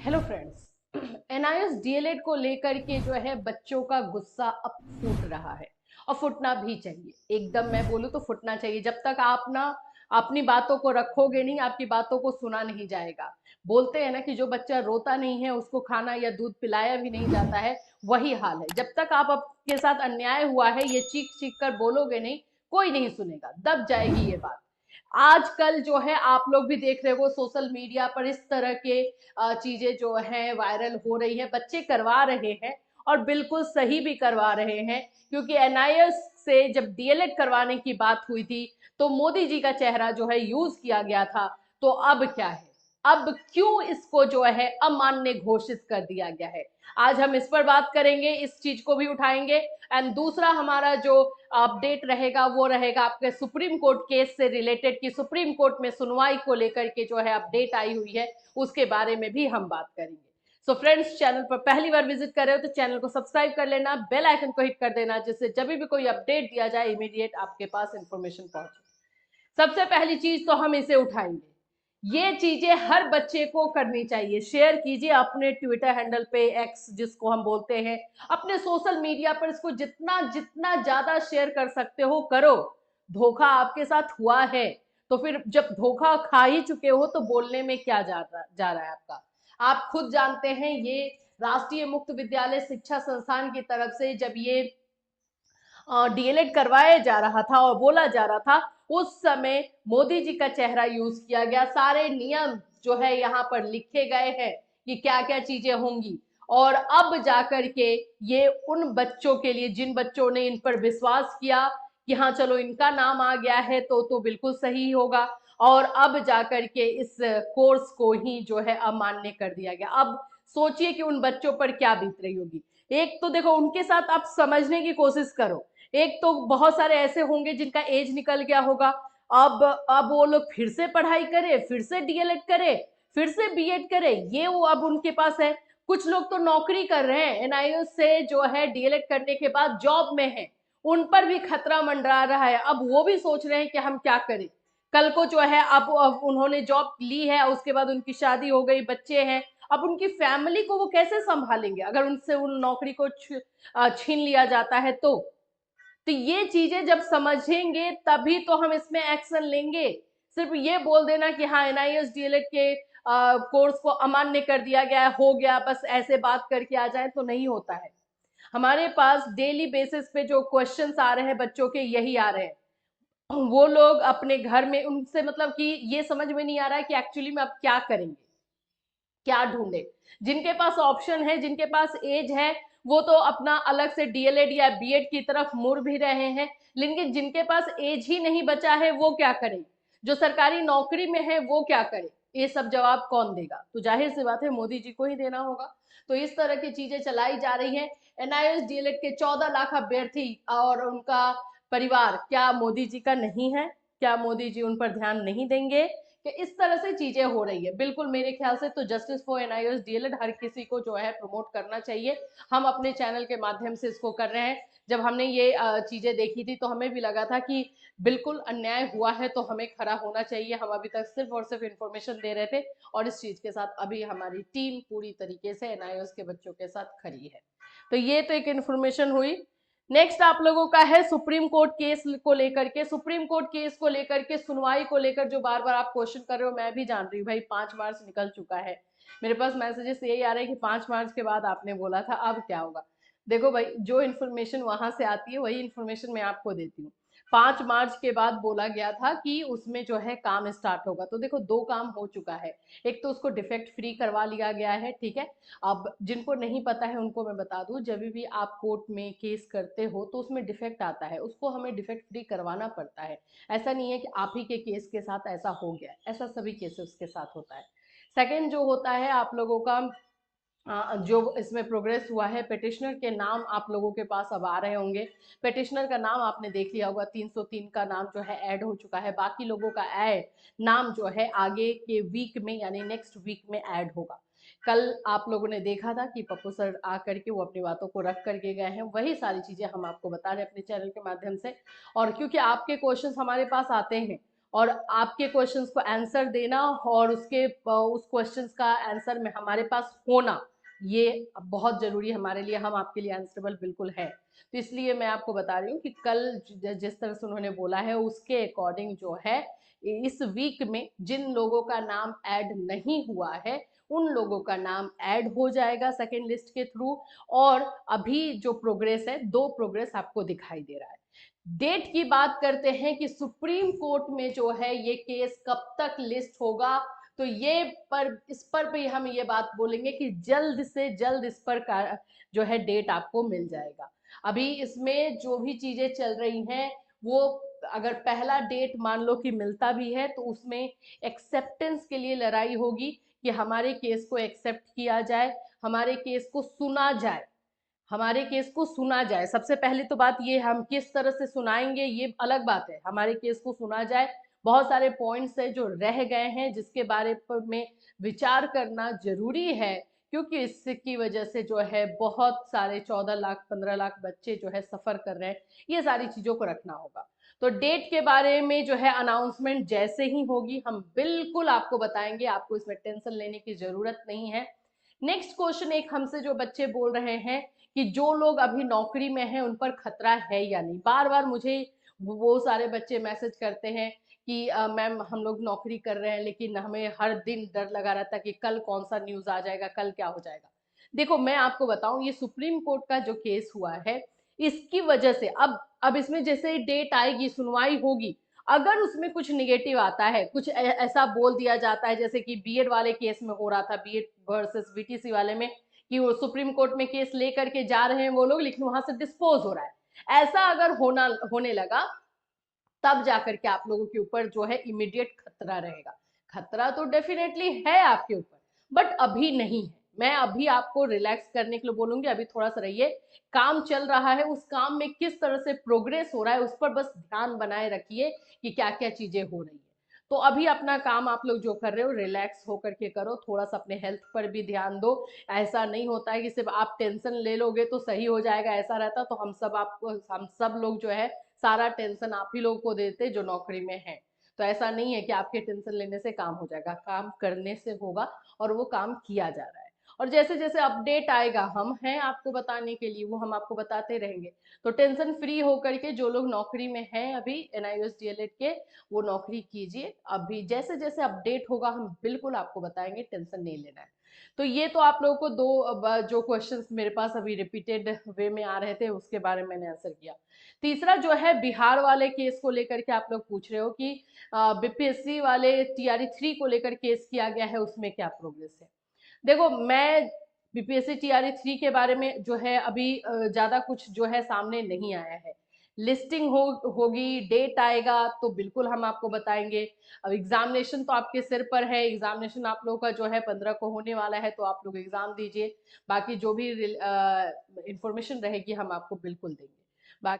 Hello friends, NIS DElEd को लेकर के जो है बच्चों का गुस्सा अब फूट रहा है और फूटना भी चाहिए। एकदम मैं बोलूँ तो फूटना चाहिए। जब तक आप ना अपनी बातों को रखोगे नहीं, आपकी बातों को सुना नहीं जाएगा। बोलते हैं ना कि जो बच्चा रोता नहीं है उसको खाना या दूध पिलाया भी नहीं जाता है, वही हाल है। जब तक आप आपके साथ अन्याय हुआ है ये चीख चीख कर बोलोगे नहीं, कोई नहीं सुनेगा, दब जाएगी ये बात। आजकल जो है आप लोग भी देख रहे हो सोशल मीडिया पर इस तरह के चीजें जो है वायरल हो रही है, बच्चे करवा रहे हैं और बिल्कुल सही भी करवा रहे हैं। क्योंकि एनआईएस से जब डीएलएड करवाने की बात हुई थी तो मोदी जी का चेहरा जो है यूज किया गया था। तो अब क्या है, अब क्यों इसको जो है अमान्य घोषित कर दिया गया है, आज हम इस पर बात करेंगे, इस चीज को भी उठाएंगे। एंड दूसरा हमारा जो अपडेट रहेगा वो रहेगा आपके सुप्रीम कोर्ट केस से रिलेटेड, कि सुप्रीम कोर्ट में सुनवाई को लेकर के जो है अपडेट आई हुई है, उसके बारे में भी हम बात करेंगे। सो फ्रेंड्स, चैनल पर पहली बार विजिट कर रहे हो तो चैनल को सब्सक्राइब कर लेना, बेल आइकन को हिट कर देना, जिससे जब भी कोई अपडेट दिया जाए इमीडिएट आपके पास इंफॉर्मेशन पहुंचे। सबसे पहली चीज तो हम इसे उठाएंगे, ये चीजें हर बच्चे को करनी चाहिए। शेयर कीजिए अपने ट्विटर हैंडल पे, एक्स जिसको हम बोलते हैं, अपने सोशल मीडिया पर इसको जितना जितना ज्यादा शेयर कर सकते हो करो। धोखा आपके साथ हुआ है तो फिर जब धोखा खा ही चुके हो तो बोलने में क्या जा रहा है आपका। आप खुद जानते हैं, ये राष्ट्रीय मुक्त विद्यालय शिक्षा संस्थान की तरफ से जब ये डीएलएड करवाया जा रहा था और बोला जा रहा था, उस समय मोदी जी का चेहरा यूज किया गया। सारे नियम जो है यहाँ पर लिखे गए हैं कि क्या क्या चीजें होंगी। और अब जाकर के ये उन बच्चों के लिए जिन बच्चों ने इन पर विश्वास किया कि हाँ चलो इनका नाम आ गया है तो बिल्कुल सही होगा, और अब जाकर के इस कोर्स को ही जो है अमान्य कर दिया गया। अब सोचिए कि उन बच्चों पर क्या बीत रही होगी। एक तो देखो, उनके साथ आप समझने की कोशिश करो। एक तो बहुत सारे ऐसे होंगे जिनका एज निकल गया होगा, अब वो लोग फिर से पढ़ाई करे, फिर से डीएलएड करे, फिर से बीएड करे, ये वो अब उनके पास है। कुछ लोग तो नौकरी कर रहे हैं, एनआईएस से जो है डीएलएड करने के बाद जॉब में है, उन पर भी खतरा मंडरा रहा है। अब वो भी सोच रहे हैं कि हम क्या करें। कल को जो है अब उन्होंने जॉब ली है, उसके बाद उनकी शादी हो गई, बच्चे हैं, अब उनकी फैमिली को वो कैसे संभालेंगे अगर उनसे उन नौकरी को छीन लिया जाता है तो ये चीजें जब समझेंगे तभी तो हम इसमें एक्शन लेंगे। सिर्फ ये बोल देना कि हाँ एनआईएस डीएलएड के कोर्स को अमान्य कर दिया गया है, हो गया, बस ऐसे बात करके आ जाए तो नहीं होता है। हमारे पास डेली बेसिस पे जो क्वेश्चंस आ रहे हैं बच्चों के, यही आ रहे हैं। वो लोग अपने घर में, उनसे मतलब कि ये समझ में नहीं आ रहा है कि एक्चुअली में अब क्या करेंगे, क्या ढूंढे। जिनके पास ऑप्शन है, जिनके पास एज है, वो तो अपना अलग से डीएलएड या बीएड की तरफ मुड़ भी रहे हैं। लेकिन जिनके पास एज ही नहीं बचा है वो क्या करें, जो सरकारी नौकरी में है वो क्या करे, ये सब जवाब कौन देगा? तो जाहिर सी बात है मोदी जी को ही देना होगा। तो इस तरह की चीजें चलाई जा रही हैं। एनआईएस डीएलएड के 14 लाख अभ्यर्थी और उनका परिवार क्या मोदी जी का नहीं है? क्या मोदी जी उन पर ध्यान नहीं देंगे? कि इस तरह से चीजें हो रही है। बिल्कुल मेरे ख्याल से तो जस्टिस फॉर एनआईएस डीएलएड हर किसी को जो है प्रमोट करना चाहिए। हम अपने चैनल के माध्यम से इसको कर रहे हैं। जब हमने ये चीजें देखी थी तो हमें भी लगा था कि बिल्कुल अन्याय हुआ है तो हमें खड़ा होना चाहिए। हम अभी तक सिर्फ और सिर्फ इंफॉर्मेशन दे रहे थे और इस चीज के साथ अभी हमारी टीम पूरी तरीके से एनआईएस के बच्चों के साथ खड़ी है। तो ये तो एक इन्फॉर्मेशन हुई। नेक्स्ट आप लोगों का है सुप्रीम कोर्ट केस को लेकर के। सुप्रीम कोर्ट केस को लेकर के, सुनवाई को लेकर जो बार बार आप क्वेश्चन कर रहे हो, मैं भी जान रही हूँ भाई, 5 मार्च निकल चुका है। मेरे पास मैसेजेस यही आ रहे हैं कि 5 मार्च के बाद आपने बोला था, अब क्या होगा। देखो भाई, जो इन्फॉर्मेशन वहां से आती है वही इन्फॉर्मेशन मैं आपको देती हूँ। 5 मार्च के बाद बोला गया था कि उसमें जो है काम स्टार्ट होगा, तो देखो दो काम हो चुका है। एक तो उसको डिफेक्ट फ्री करवा लिया गया है, ठीक है। अब जिनको नहीं पता है उनको मैं बता दूं, जब भी आप कोर्ट में केस करते हो तो उसमें डिफेक्ट आता है, उसको हमें डिफेक्ट फ्री करवाना पड़ता है। ऐसा नहीं है कि आप ही के केस के साथ ऐसा हो गया, ऐसा सभी केसेस के साथ होता है। सेकंड जो होता है आप लोगों का, जो इसमें प्रोग्रेस हुआ है, पिटिशनर के नाम आप लोगों के पास अब आ रहे होंगे। पिटिशनर का नाम आपने देख लिया होगा, 303 का नाम जो है ऐड हो चुका है। बाकी लोगों का नाम जो है आगे के वीक में यानी नेक्स्ट वीक में ऐड होगा। कल आप लोगों ने देखा था कि पप्पू सर आकर के वो अपनी बातों को रख करके गए हैं, वही सारी चीजें हम आपको बता रहे हैं अपने चैनल के माध्यम से। और क्योंकि आपके क्वेश्चंस हमारे पास आते हैं और आपके क्वेश्चंस को आंसर देना और उसके उस क्वेश्चंस का आंसर में हमारे पास होना, ये बहुत जरूरी है हमारे लिए। हम आपके लिए आंसरेबल बिल्कुल है। तो इसलिए मैं आपको बता रही हूँ कि कल जिस तरह से उन्होंने बोला है उसके अकॉर्डिंग जो है इस वीक में जिन लोगों का नाम ऐड नहीं हुआ है उन लोगों का नाम ऐड हो जाएगा सेकेंड लिस्ट के थ्रू। और अभी जो प्रोग्रेस है, 2 प्रोग्रेस आपको दिखाई दे रहा है। डेट की बात करते हैं कि सुप्रीम कोर्ट में जो है ये केस कब तक लिस्ट होगा, तो ये इस पर भी हम ये बात बोलेंगे कि जल्द से जल्द इस पर का जो है डेट आपको मिल जाएगा। अभी इसमें जो भी चीजें चल रही हैं वो, अगर पहला डेट मान लो कि मिलता भी है तो उसमें एक्सेप्टेंस के लिए लड़ाई होगी कि हमारे केस को एक्सेप्ट किया जाए, हमारे केस को सुना जाए, हमारे केस को सुना जाए। सबसे पहले तो बात ये, हम किस तरह से सुनाएंगे ये अलग बात है, हमारे केस को सुना जाए। बहुत सारे पॉइंट्स है जो रह गए हैं जिसके बारे में विचार करना जरूरी है, क्योंकि इसकी वजह से जो है बहुत सारे 14 लाख 15 लाख बच्चे जो है सफर कर रहे हैं। ये सारी चीजों को रखना होगा। तो डेट के बारे में जो है अनाउंसमेंट जैसे ही होगी हम बिल्कुल आपको बताएंगे, आपको इसमें टेंशन लेने की जरूरत नहीं है। नेक्स्ट क्वेश्चन एक हमसे जो बच्चे बोल रहे हैं कि जो लोग अभी नौकरी में हैं उन पर खतरा है या नहीं। बार बार मुझे वो सारे बच्चे मैसेज करते हैं कि मैम हम लोग नौकरी कर रहे हैं लेकिन हमें हर दिन डर लगा रहता है कि कल कौन सा न्यूज आ जाएगा, कल क्या हो जाएगा। देखो मैं आपको बताऊं, ये सुप्रीम कोर्ट का जो केस हुआ है इसकी वजह से अब इसमें जैसे डेट आएगी, सुनवाई होगी, अगर उसमें कुछ निगेटिव आता है, कुछ ऐसा बोल दिया जाता है जैसे कि बीएड वाले केस में हो रहा था, बीएड वर्सेस बीटीसी वाले में, कि वो सुप्रीम कोर्ट में केस लेकर के जा रहे हैं वो लोग लेकिन वहां से डिस्पोज हो रहा है, ऐसा अगर होने लगा तब जाकर के आप लोगों के ऊपर जो है इमीडिएट खतरा रहेगा। खतरा तो डेफिनेटली है आपके ऊपर, बट अभी नहीं है। मैं अभी आपको रिलैक्स करने के लिए बोलूंगी, अभी थोड़ा सा रहिए। काम चल रहा है, उस काम में किस तरह से प्रोग्रेस हो रहा है उस पर बस ध्यान बनाए रखिए कि क्या क्या चीजें हो रही है। तो अभी अपना काम आप लोग जो कर रहे हो रिलैक्स होकर के करो, थोड़ा सा अपने हेल्थ पर भी ध्यान दो। ऐसा नहीं होता है कि सिर्फ आप टेंशन ले लोगे तो सही हो जाएगा, ऐसा रहता तो हम सब लोग जो है सारा टेंशन आप ही लोगों को देते जो नौकरी में है। तो ऐसा नहीं है कि आपके टेंशन लेने से काम हो जाएगा, काम करने से होगा और वो काम किया जा रहा है। और जैसे जैसे अपडेट आएगा हम हैं आपको बताने के लिए, वो हम आपको बताते रहेंगे। तो टेंशन फ्री होकर के जो लोग नौकरी में हैं अभी एनआईओएस डीएलएड के, वो नौकरी कीजिए। अभी जैसे जैसे अपडेट होगा हम बिल्कुल आपको बताएंगे, टेंशन नहीं लेना है। तो ये तो आप लोगों को जो क्वेश्चंस मेरे पास अभी रिपीटेड वे में आ रहे थे उसके बारे में मैंने आंसर किया। तीसरा जो है बिहार वाले केस को लेकर के आप लोग पूछ रहे हो कि बीपीएससी वाले टीआरई 3 को लेकर केस किया गया है, उसमें क्या प्रोग्रेस है। देखो मैं बीपीएससी टीआरई 3 के बारे में जो है अभी ज्यादा कुछ जो है सामने नहीं आया है। लिस्टिंग होगी, डेट आएगा तो बिल्कुल हम आपको बताएंगे। अब एग्जामिनेशन तो आपके सिर पर है, एग्जामिनेशन आप लोगों का जो है 15 को होने वाला है, तो आप लोग एग्जाम दीजिए। बाकी जो भी इंफॉर्मेशन रहेगी हम आपको बिल्कुल देंगे।